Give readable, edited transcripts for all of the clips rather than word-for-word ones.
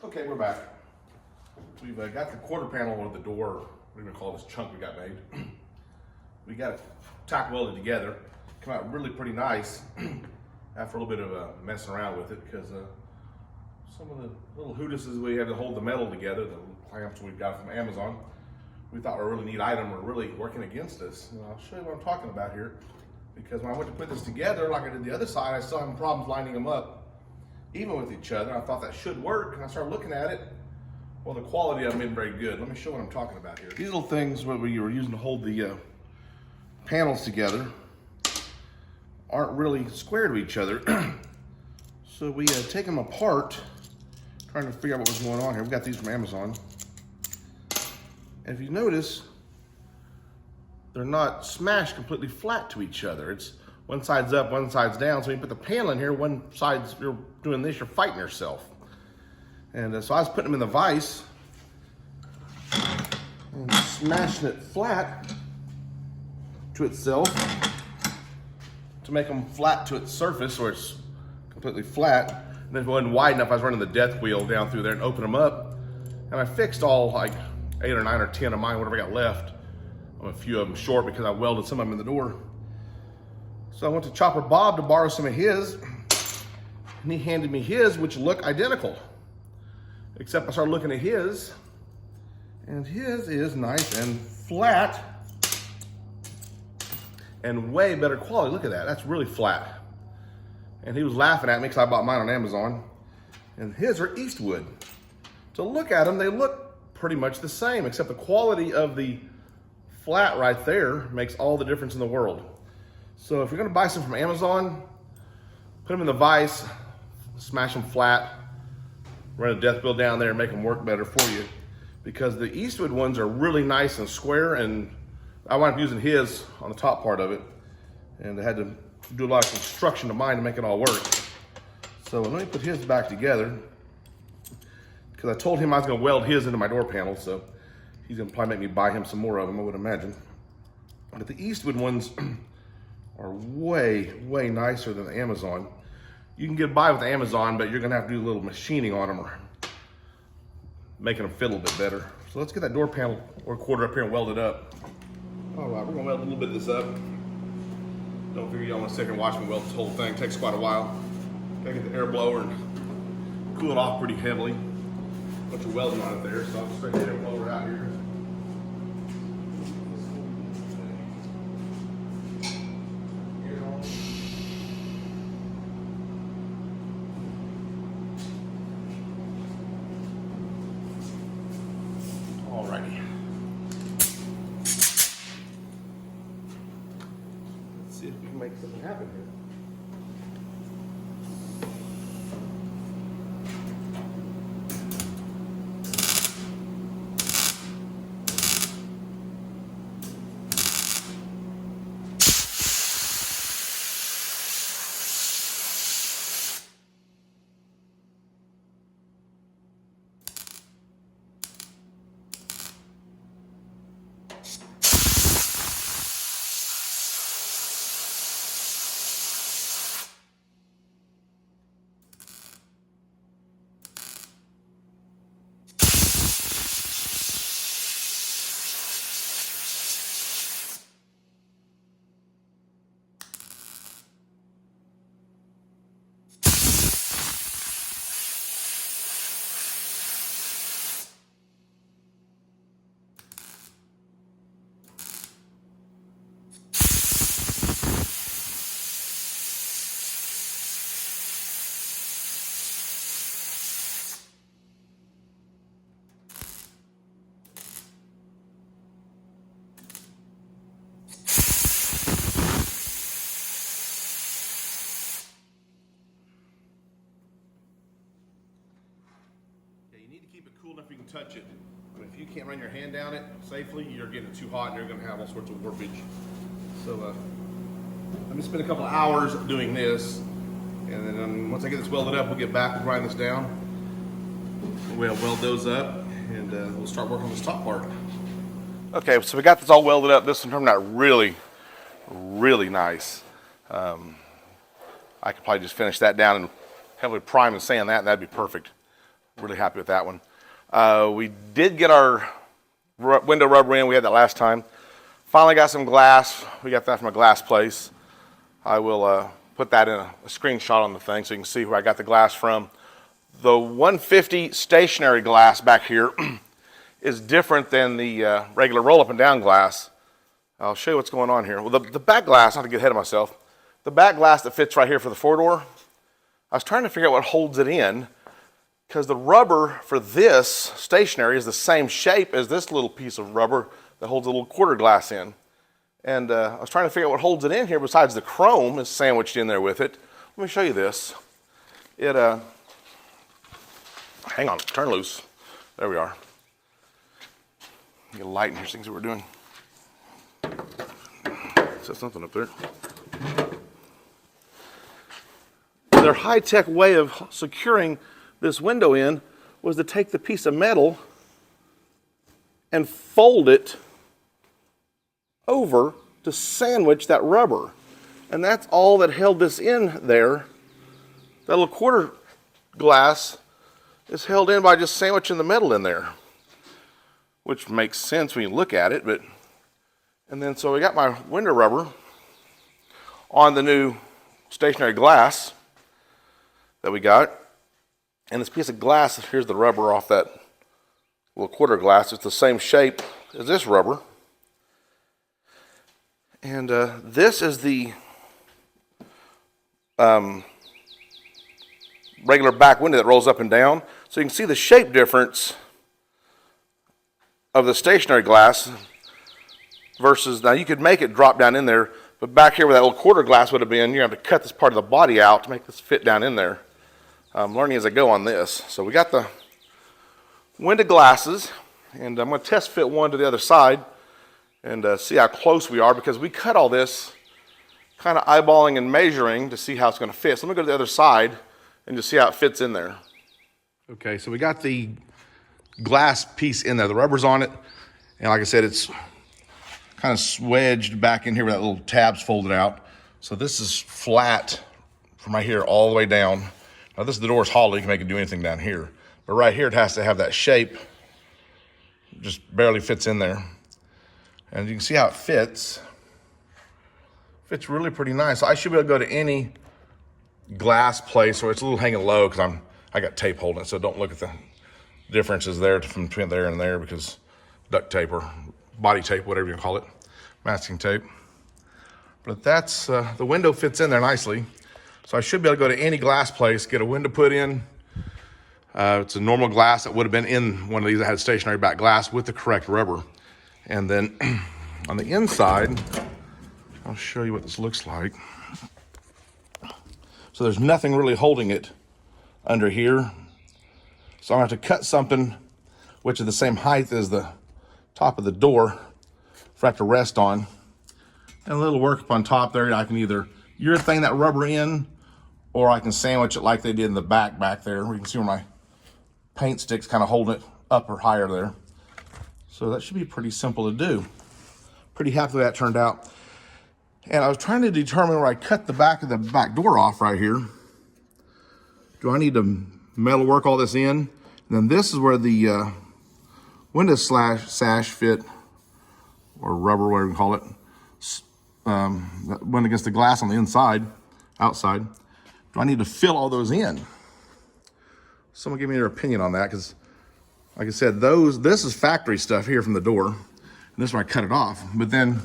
Okay, we're back. We've got the quarter panel of the door, we're gonna call this chunk we got made. We got it tack welded together. Come out really pretty nice after a little bit of messing around with it because some of the little hoodesses we have to hold the metal together, the clamps we've got from Amazon, we thought were a really neat item, were really working against us. And I'll show you what I'm talking about here, because when I went to put this together, like I did the other side, I still having problems lining them up even with each other. I thought that should work, and I started looking at it. Well, the quality of them isn't very good. Let me show what I'm talking about here. These little things what we were using to hold the panels together aren't really square to each other. So we take them apart, trying to figure out what was going on here. We got these from Amazon. And if you notice, they're not smashed completely flat to each other. It's one side's up, one side's down. So when you put the panel in here, one side's, you're doing this, you're fighting yourself. And so I was putting them in the vise and smashing it flat to itself to make them flat to its surface, or it's completely flat. And then if it wasn't wide enough, I was running the death wheel down through there and opened them up. And I fixed all like 8 or 9 or 10 of mine, whatever I got left. I'm a few of them short because I welded some of them in the door. So I went to Chopper Bob to borrow some of his, and he handed me his, which look identical. Except I started looking at his, and his is nice and flat and way better quality. Look at that, that's really flat. And he was laughing at me because I bought mine on Amazon, and his are Eastwood. To look at them, they look pretty much the same, except the quality of the flat right there makes all the difference in the world. So if you're gonna buy some from Amazon, put them in the vise, smash them flat, run a death wheel down there and make them work better for you. Because the Eastwood ones are really nice and square, and I wound up using his on the top part of it, and I had to do a lot of construction to mine to make it all work. So let me put his back together, because I told him I was gonna weld his into my door panel, so he's gonna probably make me buy him some more of them, I would imagine. But the Eastwood ones are way, way nicer than the Amazon. You can get by with Amazon, but you're gonna have to do a little machining on them or making them fit a little bit better. So let's get that door panel or quarter up here and weld it up. All right, we're gonna weld a little bit of this up. Don't figure y'all wanna sit here and watch me weld this whole thing. It takes quite a while. Gotta get the air blower and cool it off pretty heavily. Bunch of welding on it there, so I'll just bring the air blower out here. Alrighty. Let's see if we can make something happen here. You need to keep it cool enough you can touch it. I mean, if you can't run your hand down it safely, you're getting it too hot and you're going to have all sorts of warpage. So let me spend a couple of hours doing this, and then once I get this welded up, we'll get back and grind this down. We'll weld those up, and we'll start working on this top part. Okay, so we got this all welded up. This one turned out really, really nice. I could probably just finish that down and heavily prime and sand that, and that'd be perfect. Really happy with that one. We did get our window rubber in. We had that last time. Finally got some glass. We got that from a glass place. I will put that in a screenshot on the thing so you can see where I got the glass from. The 150 stationary glass back here is different than the regular roll up and down glass. I'll show you what's going on here. Well, the back glass, not to get ahead of myself, the back glass that fits right here for the 4-door, I was trying to figure out what holds it in, because the rubber for this stationary is the same shape as this little piece of rubber that holds a little quarter glass in. And I was trying to figure out what holds it in here besides the chrome is sandwiched in there with it. Let me show you this. It, hang on, turn loose. There we are. Get a light in here so you can see what we're doing. Set something up there. Their high-tech way of securing this window in was to take the piece of metal and fold it over to sandwich that rubber. And that's all that held this in there. That little quarter glass is held in by just sandwiching the metal in there, which makes sense when you look at it. And then so we got my window rubber on the new stationary glass that we got. And this piece of glass, here's the rubber off that little quarter glass. It's the same shape as this rubber. And this is the regular back window that rolls up and down. So you can see the shape difference of the stationary glass versus, now you could make it drop down in there, but back here where that little quarter glass would have been, you have to cut this part of the body out to make this fit down in there. I'm learning as I go on this. So we got the window glasses, and I'm going to test fit one to the other side and see how close we are, because we cut all this kind of eyeballing and measuring to see how it's going to fit. So let me go to the other side and just see how it fits in there. Okay, so we got the glass piece in there. The rubber's on it, and like I said, it's kind of wedged back in here where that little tab's folded out. So this is flat from right here all the way down. Now this, the door's hollow, you can make it do anything down here. But right here it has to have that shape. Just barely fits in there. And you can see how it fits. Fits really pretty nice. I should be able to go to any glass place where it's a little hanging low, because I got tape holding it, so don't look at the differences there from between there and there, because duct tape or body tape, whatever you call it, masking tape. But that's, the window fits in there nicely. So I should be able to go to any glass place, get a window put in. It's a normal glass that would have been in one of these that had stationary back glass with the correct rubber. And then on the inside, I'll show you what this looks like. So there's nothing really holding it under here. So I'm gonna have to cut something which is the same height as the top of the door for it to rest on. And a little work up on top there. I can either urethane that rubber in, or I can sandwich it like they did in the back there. You can see where my paint stick's kind of holding it up or higher there. So that should be pretty simple to do. Pretty happy that turned out. And I was trying to determine where I cut the back of the back door off right here. Do I need to metal work all this in? And then this is where the window sash fit, or rubber, whatever you call it, that went against the glass on the inside, outside. Do I need to fill all those in? Someone give me their opinion on that, because like I said, this is factory stuff here from the door, and this is where I cut it off. But then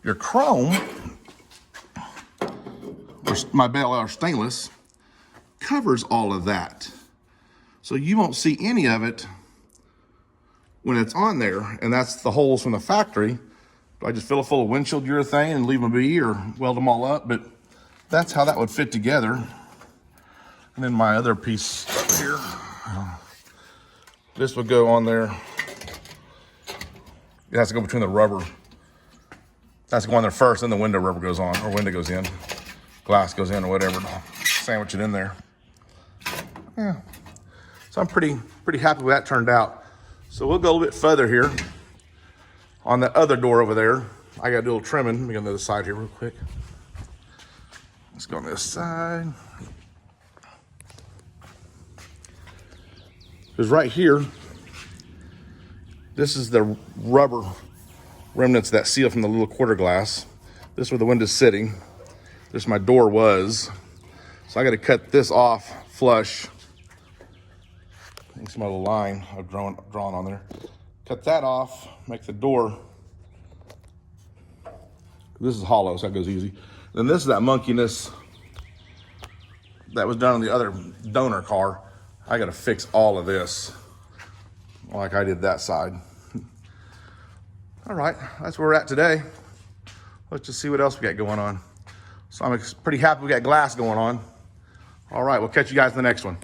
your chrome, or my Bel Air stainless, covers all of that. So you won't see any of it when it's on there, and that's the holes from the factory. Do I just fill it full of windshield urethane and leave them be, or weld them all up? But that's how that would fit together. And then my other piece here, this would go on there. It has to go between the rubber. It has to go on there first, then the window rubber goes on, or window goes in. Glass goes in or whatever. Sandwich it in there. Yeah. So I'm pretty happy with that turned out. So we'll go a little bit further here. On that other door over there, I got to do a little trimming. Let me go on the other side here real quick. Let's go on this side. Because right here, this is the rubber remnants that seal from the little quarter glass. This is where the window's sitting. This my door was. So I got to cut this off flush. I think some other line I've drawn on there. Cut that off, make the door. This is hollow, so that goes easy. Then this is that monkiness that was done on the other donor car. I got to fix all of this like I did that side. All right, that's where we're at today. Let's just see what else we got going on. So I'm pretty happy we got glass going on. All right, we'll catch you guys in the next one.